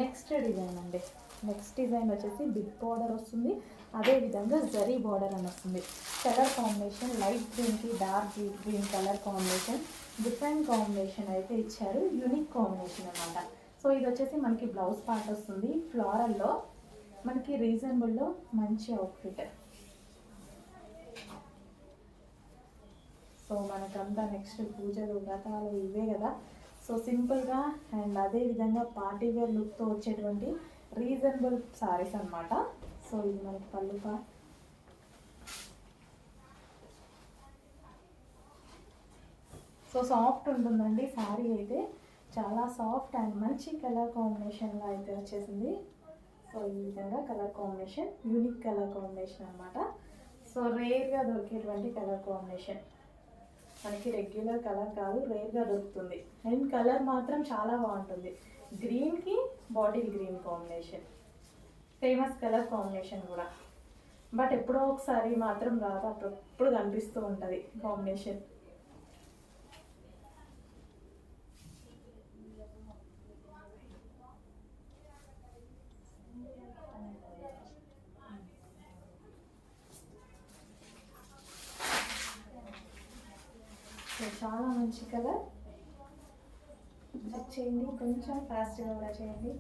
Next design అండి. Next design వచ్చేసి big border వస్తుంది, అదేవిధంగా జరీ బార్డర్ అని వస్తుంది. కలర్ కాంబినేషన్ లైట్ గ్రీన్కి dark green colour combination, different combination అయితే ఇచ్చారు. యూనిక్ కాంబినేషన్ అనమాట. సో ఇది వచ్చేసి మనకి బ్లౌజ్ పార్ట్ వస్తుంది ఫ్లోరల్లో, మనకి రీజనబుల్లో మంచి అవుట్ఫిట్. సో మనకంతా నెక్స్ట్ పూజలు వ్రతాలు ఇవే కదా, సో సింపుల్గా అండ్ అదేవిధంగా పార్టీ వేర్ లుక్తో వచ్చేటువంటి రీజనబుల్ సారీస్ అనమాట. సో ఇది మనకి పళ్ళుపా. సో సాఫ్ట్ ఉంటుందండి శారీ అయితే, చాలా సాఫ్ట్ అండ్ మంచి కలర్ కాంబినేషన్లో అయితే వచ్చేసింది. సో ఈ విధంగా colour combination unique colour combination అనమాట. సో రేర్గా దొరికేటువంటి కలర్ కాంబినేషన్, మనకి రెగ్యులర్ కలర్ కాదు, రేర్గా దొరుకుతుంది. అండ్ కలర్ మాత్రం చాలా బాగుంటుంది. గ్రీన్కి bottle green combination, famous colour combination కూడా. బట్ ఎప్పుడో ఒకసారి మాత్రం రాదు, అప్పుడప్పుడు కనిపిస్తూ ఉంటుంది కాంబినేషన్. సో చాలా మంచి కలర్. చెక్ చేయండి, కొంచెం ఫాస్ట్గా కూడా చేయండి.